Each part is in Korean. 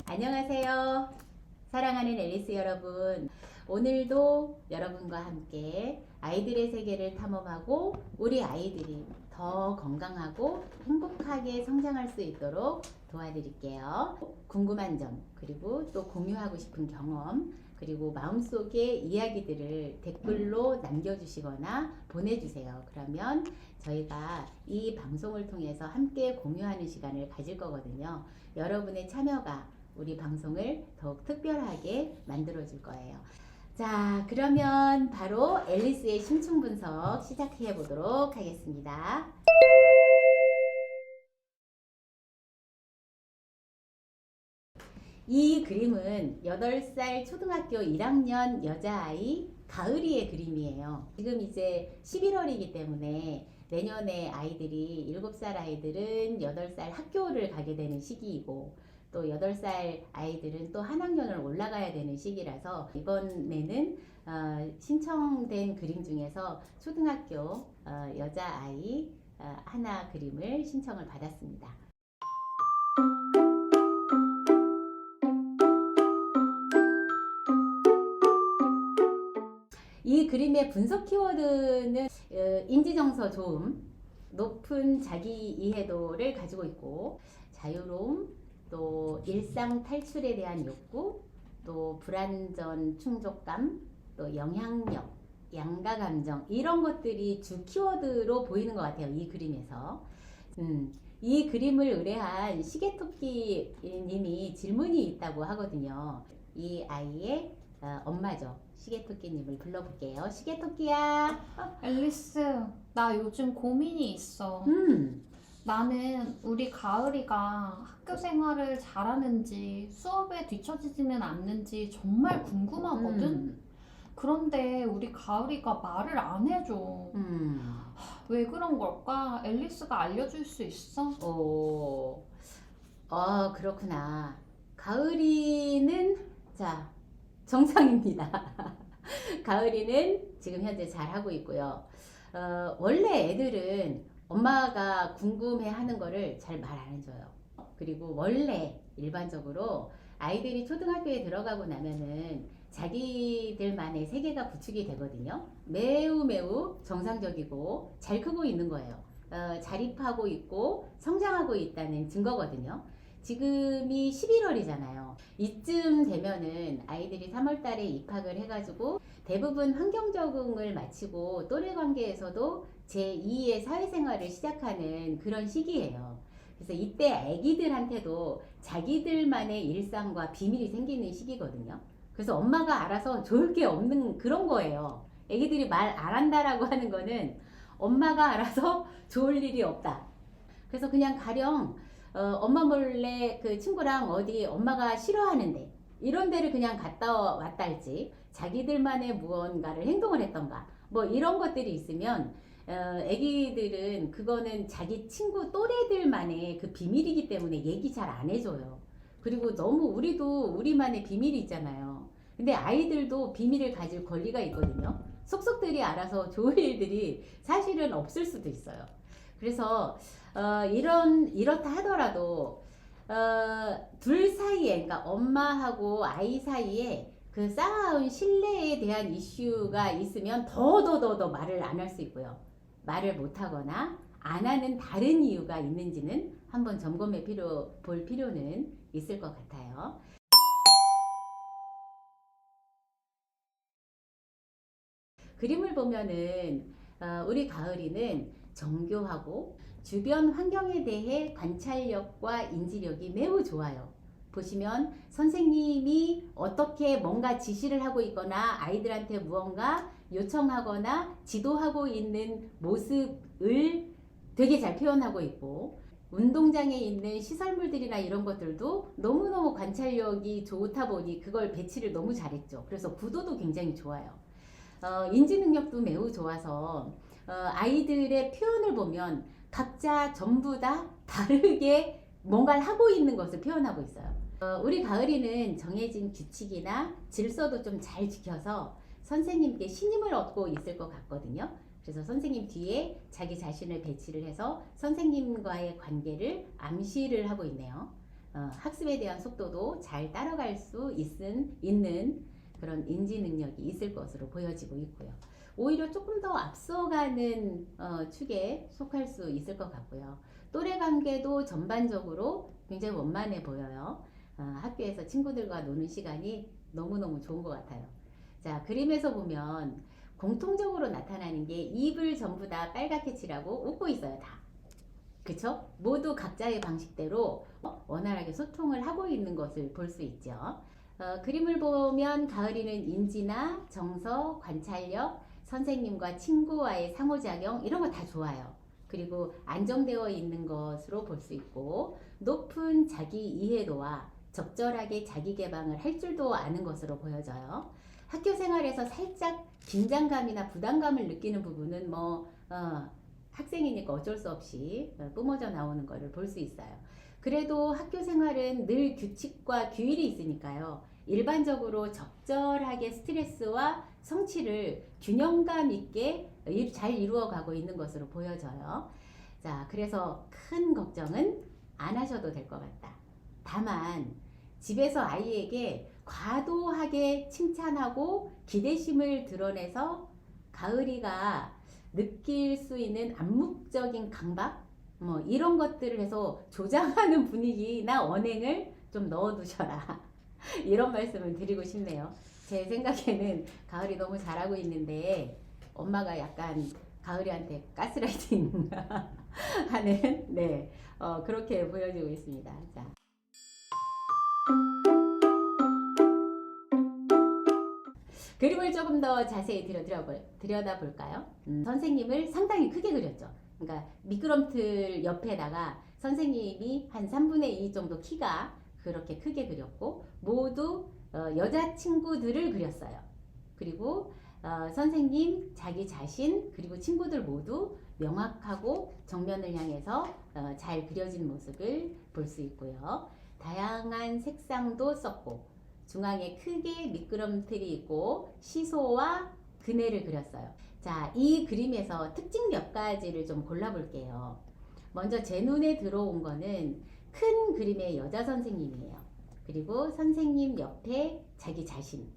안녕하세요. 사랑하는 앨리스 여러분. 오늘도 여러분과 함께 아이들의 세계를 탐험하고 우리 아이들이 더 건강하고 행복하게 성장할 수 있도록 도와드릴게요. 궁금한 점, 그리고 또 공유하고 싶은 경험, 그리고 마음속의 이야기들을 댓글로 남겨주시거나 보내주세요. 그러면 저희가 이 방송을 통해서 함께 공유하는 시간을 가질 거거든요. 여러분의 참여가 우리 방송을 더욱 특별하게 만들어 줄 거예요. 자, 그러면 바로 앨리스의 심층 분석 시작해 보도록 하겠습니다. 이 그림은 8살 초등학교 1학년 여자아이 가을이의 그림이에요. 지금 이제 11월이기 때문에 내년에 아이들이 7살 아이들은 8살 학교를 가게 되는 시기이고 또 8살 아이들은 또 한 학년을 올라가야 되는 시기라서 이번에는 신청된 그림 중에서 초등학교 여자아이 하나 그림을 신청을 받았습니다. 이 그림의 분석 키워드는 인지정서 좋음, 높은 자기 이해도를 가지고 있고 자유로움, 또 일상 탈출에 대한 욕구, 또 불안전 충족감, 또 영향력, 양가 감정 이런 것들이 주 키워드로 보이는 것 같아요. 이 그림에서. 이 그림을 의뢰한 시계토끼 님이 질문이 있다고 하거든요. 이 아이의 엄마죠. 시계토끼님을 불러볼게요. 시계토끼야. 앨리스, 나 요즘 고민이 있어. 나는 우리 가을이가 학교 생활을 잘하는지 수업에 뒤처지지는 않는지 정말 궁금하거든? 그런데 우리 가을이가 말을 안 해줘. 왜 그런 걸까? 앨리스가 알려줄 수 있어? 그렇구나. 가을이는 자 정상입니다. 가을이는 지금 현재 잘하고 있고요. 원래 애들은 엄마가 궁금해하는 거를 잘 말 안 해줘요. 그리고 원래 일반적으로 아이들이 초등학교에 들어가고 나면은 자기들만의 세계가 구축이 되거든요. 매우 정상적이고 잘 크고 있는 거예요. 자립하고 있고 성장하고 있다는 증거거든요. 지금이 11월이잖아요. 이쯤 되면은 아이들이 3월 달에 입학을 해가지고 대부분 환경 적응을 마치고 또래 관계에서도 제2의 사회생활을 시작하는 그런 시기예요. 그래서 이때 아기들한테도 자기들만의 일상과 비밀이 생기는 시기거든요. 그래서 엄마가 알아서 좋을 게 없는 그런 거예요. 아기들이 말 안 한다라고 하는 거는 엄마가 알아서 좋을 일이 없다. 그래서 그냥 가령 엄마 몰래 그 친구랑 어디 엄마가 싫어하는데 이런 데를 그냥 갔다 왔다 할지 자기들만의 무언가를 행동을 했던가 뭐 이런 것들이 있으면 애기들은 그거는 자기 친구 또래들만의 그 비밀이기 때문에 얘기 잘 안 해줘요. 그리고 너무 우리도 우리만의 비밀이 있잖아요. 근데 아이들도 비밀을 가질 권리가 있거든요. 속속들이 알아서 좋을 일들이 사실은 없을 수도 있어요. 그래서 이렇다 하더라도 둘 사이에, 그러니까 엄마하고 아이 사이에 그 쌓아온 신뢰에 대한 이슈가 있으면 더 말을 안 할 수 있고요. 말을 못 하거나 안 하는 다른 이유가 있는지는 한번 점검해 볼 필요는 있을 것 같아요. 그림을 보면은 우리 가을이는 정교하고 주변 환경에 대해 관찰력과 인지력이 매우 좋아요. 보시면 선생님이 어떻게 뭔가 지시를 하고 있거나 아이들한테 무언가 요청하거나 지도하고 있는 모습을 되게 잘 표현하고 있고 운동장에 있는 시설물들이나 이런 것들도 너무너무 관찰력이 좋다 보니 그걸 배치를 너무 잘했죠. 그래서 구도도 굉장히 좋아요. 인지 능력도 매우 좋아서 아이들의 표현을 보면 각자 전부 다 다르게 뭔가를 하고 있는 것을 표현하고 있어요. 우리 가을이는 정해진 규칙이나 질서도 좀 잘 지켜서 선생님께 신임을 얻고 있을 것 같거든요. 그래서 선생님 뒤에 자기 자신을 배치를 해서 선생님과의 관계를 암시를 하고 있네요. 학습에 대한 속도도 잘 따라갈 수 있는 그런 인지 능력이 있을 것으로 보여지고 있고요. 오히려 조금 더 앞서가는 축에 속할 수 있을 것 같고요. 또래 관계도 전반적으로 굉장히 원만해 보여요. 학교에서 친구들과 노는 시간이 너무너무 좋은 것 같아요. 자, 그림에서 보면 공통적으로 나타나는 게 입을 전부 다 빨갛게 칠하고 웃고 있어요, 다. 그쵸? 모두 각자의 방식대로 원활하게 소통을 하고 있는 것을 볼 수 있죠. 그림을 보면 가을이는 인지나 정서, 관찰력, 선생님과 친구와의 상호작용 이런 거 다 좋아요. 그리고 안정되어 있는 것으로 볼 수 있고 높은 자기 이해도와 적절하게 자기 개방을 할 줄도 아는 것으로 보여져요. 학교 생활에서 살짝 긴장감이나 부담감을 느끼는 부분은 학생이니까 어쩔 수 없이 뿜어져 나오는 것을 볼 수 있어요. 그래도 학교 생활은 늘 규칙과 규율이 있으니까요. 일반적으로 적절하게 스트레스와 성취를 균형감 있게 잘 이루어가고 있는 것으로 보여져요. 자, 그래서 큰 걱정은 안 하셔도 될 것 같다. 다만 집에서 아이에게 과도하게 칭찬하고 기대심을 드러내서 가을이가 느낄 수 있는 암묵적인 강박 이런 것들을 해서 조장하는 분위기나 언행을 좀 넣어두셔라. 이런 말씀을 드리고 싶네요. 제 생각에는 가을이 너무 잘하고 있는데 엄마가 약간 가을이한테 가스라이팅 하는 그렇게 보여지고 있습니다. 자. 그림을 조금 더 자세히 들여다볼까요? 선생님을 상당히 크게 그렸죠. 그러니까 미끄럼틀 옆에다가 선생님이 한 3분의 2 정도 키가 그렇게 크게 그렸고 모두 여자친구들을 그렸어요. 그리고 선생님, 자기 자신, 그리고 친구들 모두 명확하고 정면을 향해서 잘 그려진 모습을 볼 수 있고요. 다양한 색상도 썼고 중앙에 크게 미끄럼틀이 있고 시소와 그네를 그렸어요. 자, 이 그림에서 특징 몇 가지를 좀 골라볼게요. 먼저 제 눈에 들어온 거는 큰 그림의 여자 선생님이에요. 그리고 선생님 옆에 자기 자신,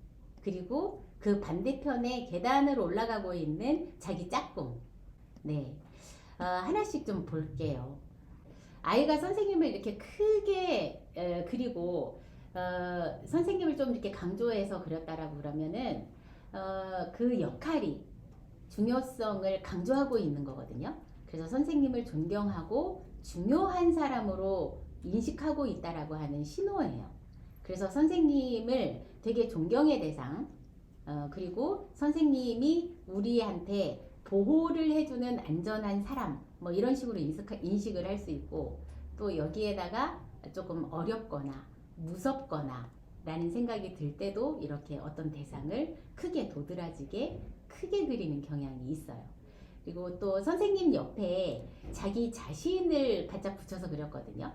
그리고 그 반대편에 계단으로 올라가고 있는 자기 짝꿍. 네, 하나씩 좀 볼게요. 아이가 선생님을 이렇게 크게 그리고 선생님을 좀 이렇게 강조해서 그렸다라고 그러면은 그 역할이 중요성을 강조하고 있는 거거든요. 그래서 선생님을 존경하고 중요한 사람으로 인식하고 있다라고 하는 신호예요. 그래서 선생님을 되게 존경의 대상, 그리고 선생님이 우리한테 보호를 해주는 안전한 사람, 이런 식으로 인식을 할 수 있고, 또 여기에다가 조금 어렵거나 무섭거나 라는 생각이 들 때도 이렇게 어떤 대상을 크게 도드라지게 크게 그리는 경향이 있어요. 그리고 또 선생님 옆에 자기 자신을 바짝 붙여서 그렸거든요.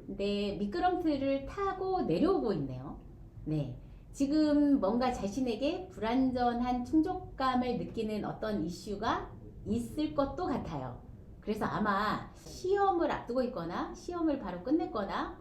근데 미끄럼틀을 타고 내려오고 있네요. 네, 지금 뭔가 자신에게 불완전한 충족감을 느끼는 어떤 이슈가 있을 것도 같아요. 그래서 아마 시험을 앞두고 있거나 시험을 바로 끝냈거나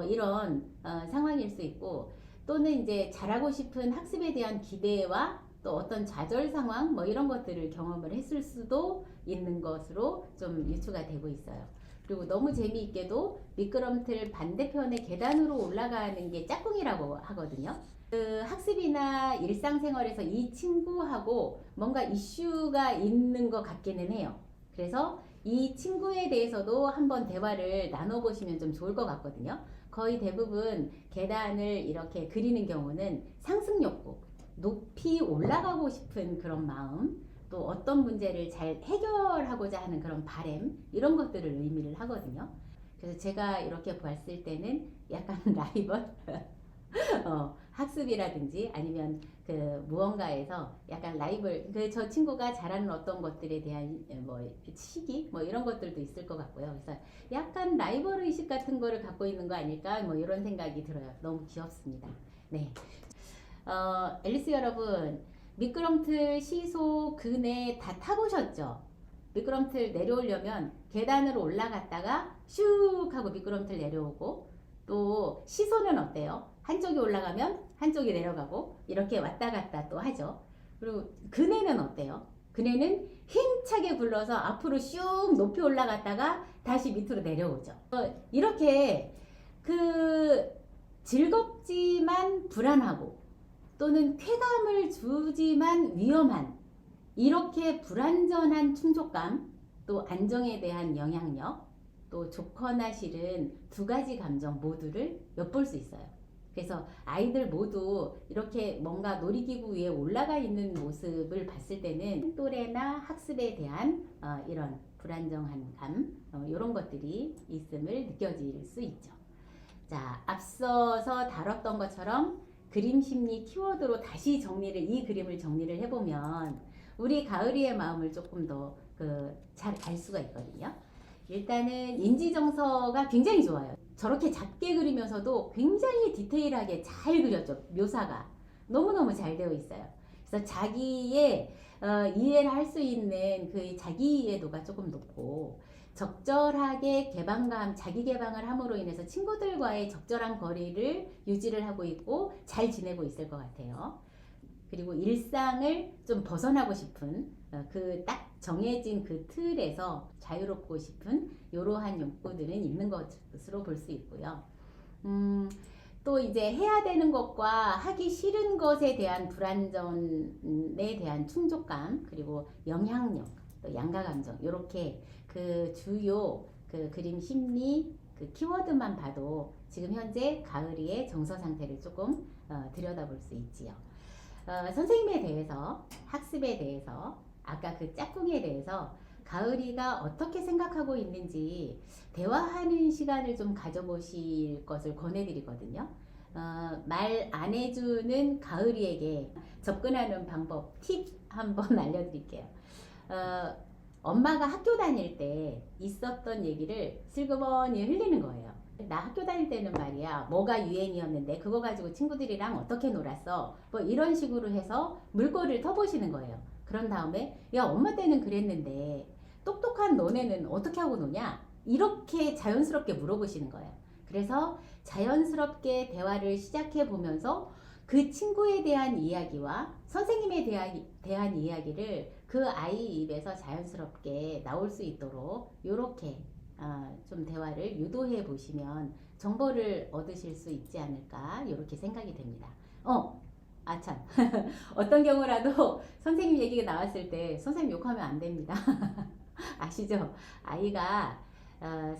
이런 상황일 수 있고, 또는 이제 잘하고 싶은 학습에 대한 기대와 또 어떤 좌절 상황 이런 것들을 경험을 했을 수도 있는 것으로 좀 유추가 되고 있어요. 그리고 너무 재미있게도 미끄럼틀 반대편에 계단으로 올라가는 게 짝꿍이라고 하거든요. 그 학습이나 일상생활에서 이 친구하고 뭔가 이슈가 있는 것 같기는 해요. 그래서 이 친구에 대해서도 한번 대화를 나눠보시면 좀 좋을 것 같거든요. 거의 대부분 계단을 이렇게 그리는 경우는 상승 욕구, 높이 올라가고 싶은 그런 마음, 또 어떤 문제를 잘 해결하고자 하는 그런 바람, 이런 것들을 의미를 하거든요. 그래서 제가 이렇게 봤을 때는 약간 라이벌 학습이라든지 아니면 그 무언가에서 약간 라이벌, 저 친구가 잘하는 어떤 것들에 대한 시기 이런 것들도 있을 것 같고요. 그래서 약간 라이벌 의식 같은 거를 갖고 있는 거 아닐까 이런 생각이 들어요. 너무 귀엽습니다. 네, 앨리스 여러분, 미끄럼틀, 시소, 그네 다 타보셨죠? 미끄럼틀 내려오려면 계단으로 올라갔다가 슉 하고 미끄럼틀 내려오고, 또 시소는 어때요? 한쪽이 올라가면 한쪽이 내려가고 이렇게 왔다 갔다 또 하죠. 그리고 그네는 어때요? 그네는 힘차게 굴러서 앞으로 슉 높이 올라갔다가 다시 밑으로 내려오죠. 이렇게 그 즐겁지만 불안하고 또는 쾌감을 주지만 위험한 이렇게 불완전한 충족감, 또 안정에 대한 영향력, 또 좋거나 싫은 두 가지 감정 모두를 엿볼 수 있어요. 그래서 아이들 모두 이렇게 뭔가 놀이기구 위에 올라가 있는 모습을 봤을 때는 또래나 학습에 대한 이런 불안정한 감, 이런 것들이 있음을 느껴질 수 있죠. 자, 앞서서 다뤘던 것처럼 그림 심리 키워드로 다시 이 그림을 정리를 해보면 우리 가을이의 마음을 조금 더 잘 알 수가 있거든요. 일단은 인지정서가 굉장히 좋아요. 저렇게 작게 그리면서도 굉장히 디테일하게 잘 그렸죠. 묘사가 너무너무 잘 되어 있어요. 그래서 자기의 이해를 할 수 있는 그 자기 이해도가 조금 높고 적절하게 자기 개방을 함으로 인해서 친구들과의 적절한 거리를 유지를 하고 있고 잘 지내고 있을 것 같아요. 그리고 일상을 좀 벗어나고 싶은 그 딱 정해진 그 틀에서 자유롭고 싶은 이러한 욕구들은 있는 것으로 볼 수 있고요. 또 이제 해야 되는 것과 하기 싫은 것에 대한 불안전에 대한 충족감, 그리고 영향력, 또 양가 감정, 이렇게 그 주요 그 그림 심리 그 키워드만 봐도 지금 현재 가을이의 정서 상태를 조금 들여다볼 수 있지요. 선생님에 대해서, 학습에 대해서, 아까 그 짝꿍에 대해서 가을이가 어떻게 생각하고 있는지 대화하는 시간을 좀 가져보실 것을 권해드리거든요. 말 안 해주는 가을이에게 접근하는 방법, 팁 한번 알려드릴게요. 엄마가 학교 다닐 때 있었던 얘기를 슬그머니 흘리는 거예요. 나 학교 다닐 때는 말이야 뭐가 유행이었는데 그거 가지고 친구들이랑 어떻게 놀았어, 뭐 이런 식으로 해서 물꼬를 터보시는 거예요. 그런 다음에 야 엄마 때는 그랬는데 똑똑한 너네는 어떻게 하고 노냐, 이렇게 자연스럽게 물어보시는 거예요. 그래서 자연스럽게 대화를 시작해 보면서 그 친구에 대한 이야기와 선생님에 대한 이야기를 그 아이 입에서 자연스럽게 나올 수 있도록 이렇게 좀 대화를 유도해 보시면 정보를 얻으실 수 있지 않을까, 이렇게 생각이 됩니다. 참 어떤 경우라도 선생님 얘기가 나왔을 때 선생님 욕하면 안 됩니다. 아시죠? 아이가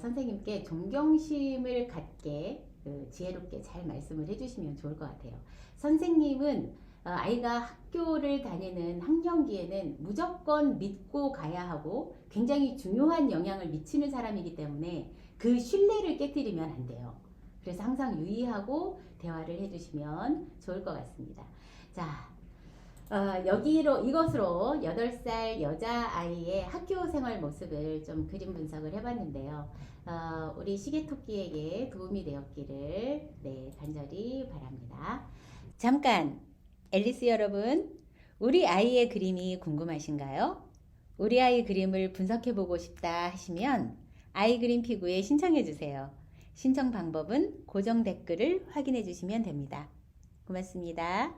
선생님께 존경심을 갖게 지혜롭게 잘 말씀을 해주시면 좋을 것 같아요. 선생님은 아이가 학교를 다니는 학년기에는 무조건 믿고 가야 하고 굉장히 중요한 영향을 미치는 사람이기 때문에 그 신뢰를 깨뜨리면 안 돼요. 그래서 항상 유의하고 대화를 해주시면 좋을 것 같습니다. 자, 이것으로 8살 여자아이의 학교 생활 모습을 좀 그림 분석을 해봤는데요. 우리 시계토끼에게 도움이 되었기를 간절히 바랍니다. 잠깐! 앨리스 여러분, 우리 아이의 그림이 궁금하신가요? 우리 아이 그림을 분석해보고 싶다 하시면 아이 그림 피구에 신청해주세요. 신청 방법은 고정 댓글을 확인해 주시면 됩니다. 고맙습니다.